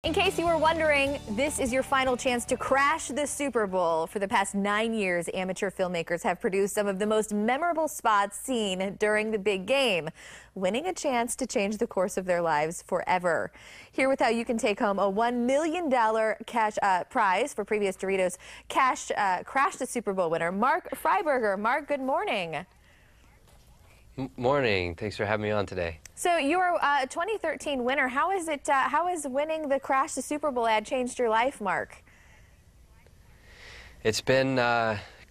In case you were wondering, this is your final chance to crash the Super Bowl. For the past 9 years, amateur filmmakers have produced some of the most memorable spots seen during the big game, winning a chance to change the course of their lives forever. Here with how you can take home a $1 million cash prize for previous Doritos Crash the Super Bowl winner, Mark Freiberger. Mark, good morning. Morning. Thanks for having me on today. So you're a 2013 winner. How is winning the Crash the Super Bowl ad changed your life, Mark? It's been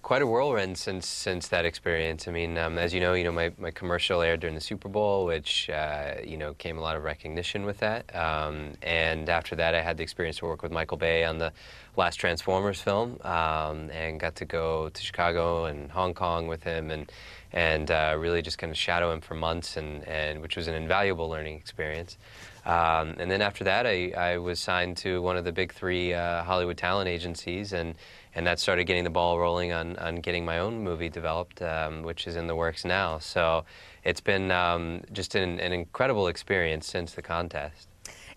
quite a whirlwind since that experience. I mean, as you know, my commercial aired during the Super Bowl, which came a lot of recognition with that. And after that, I had the experience to work with Michael Bay on the last Transformers film, and got to go to Chicago and Hong Kong with him, and really just kind of shadow him for months, and which was an invaluable learning experience. And then after that, I was signed to one of the big three Hollywood talent agencies, and that started getting the ball rolling on getting my own movie developed, which is in the works now. So it's been just an incredible experience since the contest.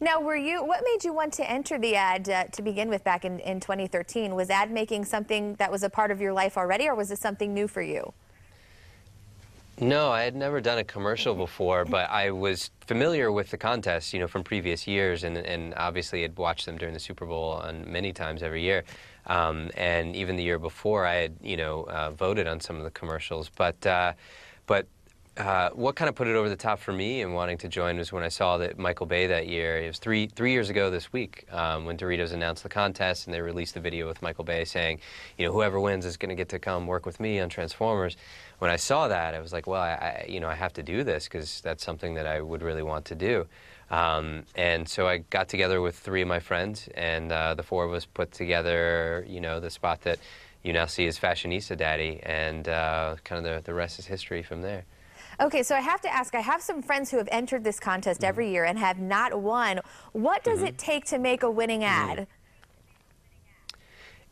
Now, what made you want to enter the ad to begin with back in 2013? Was ad making something that was a part of your life already, or was this something new for you? No, I had never done a commercial before, but I was familiar with the contest, from previous years, and obviously had watched them during the Super Bowl many times every year. And even the year before, I had, voted on some of the commercials. But what kind of put it over the top for me and wanting to join was when I saw that Michael Bay that year. It was three years ago this week when Doritos announced the contest, and they released the video with Michael Bay saying, whoever wins is going to get to come work with me on Transformers. When I saw that, I was like, well, I have to do this because that's something that I would really want to do. And so I got together with three of my friends, and the four of us put together, the spot that you now see as Fashionista Daddy, and kind of the rest is history from there. Okay, so I have to ask, I have some friends who have entered this contest every year and have not won. What does it take to make a winning ad?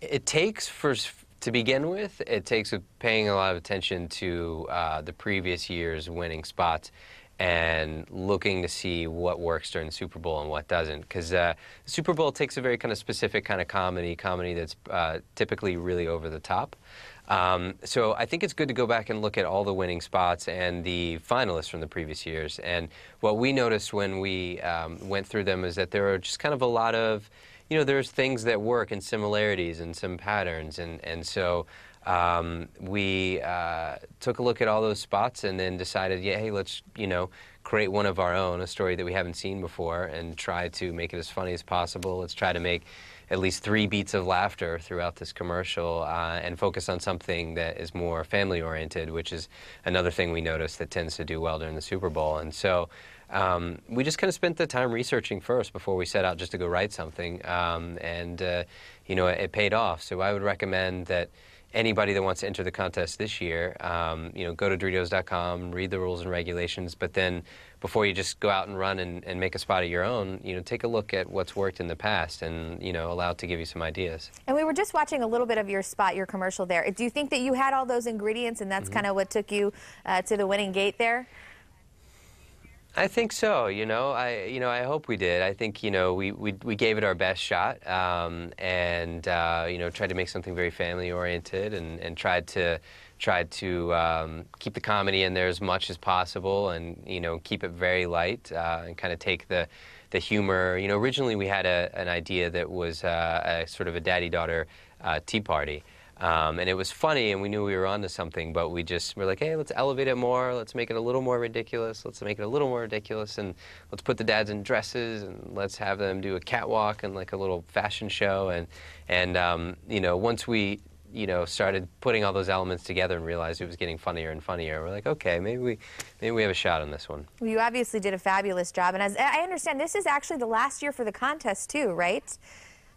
It takes, to begin with, it takes paying a lot of attention to the previous year's winning spots and looking to see what works during the Super Bowl and what doesn't. Because the Super Bowl takes a very kind of specific kind of comedy that's typically really over the top. So I think it's good to go back and look at all the winning spots and the finalists from the previous years. And what we noticed when we went through them is that there are just kind of a lot of, there's things that work and similarities and some patterns. And so we took a look at all those spots and then decided, yeah, hey, let's, create one of our own, a story that we haven't seen before, and try to make it as funny as possible. Let's try to make at least 3 beats of laughter throughout this commercial, and focus on something that is more family-oriented, which is another thing we noticed that tends to do well during the Super Bowl. And so we just kind of spent the time researching first before we set out just to go write something, and it paid off. So I would recommend that anybody that wants to enter the contest this year, go to Doritos.com, read the rules and regulations, but then before you just go out and run and make a spot of your own, take a look at what's worked in the past and, allow it to give you some ideas. And we were just watching a little bit of your spot, your commercial there. Do you think that you had all those ingredients and that's kind of what took you to the winning gate there? I think so. I hope we did. I think we gave it our best shot, and tried to make something very family oriented, and tried to keep the comedy in there as much as possible, and keep it very light, and kind of take the humor. Originally we had an idea that was a sort of a daddy-daughter tea party. And it was funny, and we knew we were onto something, but we're like, hey, let's elevate it more, let's make it a little more ridiculous, and let's put the dads in dresses, and let's have them do a catwalk and like a little fashion show, and once we started putting all those elements together and realized it was getting funnier and funnier, we're like, okay, maybe we have a shot on this one. Well, you obviously did a fabulous job, and as I understand, this is actually the last year for the contest too, right?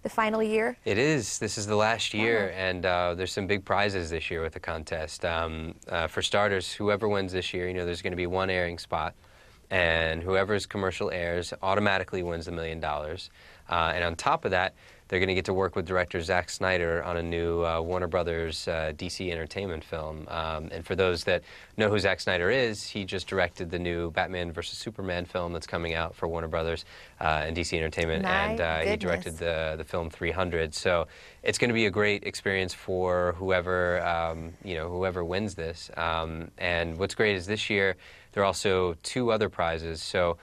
The final year? It is. This is the last year, and there's some big prizes this year with the contest. For starters, whoever wins this year, there's going to be one airing spot, and whoever's commercial airs automatically wins $1 million. And on top of that, they're going to get to work with director Zack Snyder on a new Warner Brothers DC Entertainment film. And for those that know who Zack Snyder is, he just directed the new Batman vs. Superman film that's coming out for Warner Brothers and DC Entertainment. He directed the film 300. So it's going to be a great experience for whoever, whoever wins this. And what's great is this year, there are also 2 other prizes. So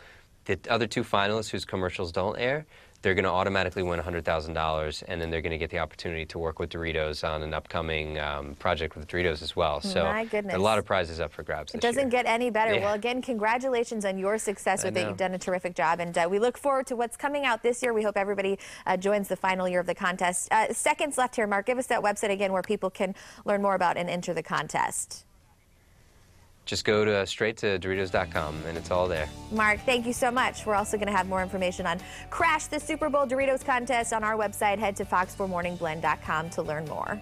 the other 2 finalists whose commercials don't air, they're going to automatically win $100,000, and then they're going to get the opportunity to work with Doritos on an upcoming project with Doritos as well. So my goodness, there are a lot of prizes up for grabs this year. It doesn't get any better. Yeah. Well, again, congratulations on your success with it. You've done a terrific job, and we look forward to what's coming out this year. We hope everybody joins the final year of the contest. Seconds left here, Mark. Give us that website again where people can learn more about and enter the contest. Just go straight to Doritos.com, and it's all there. Mark, thank you so much. We're also going to have more information on Crash the Super Bowl Doritos contest on our website. Head to fox4morningblend.com to learn more.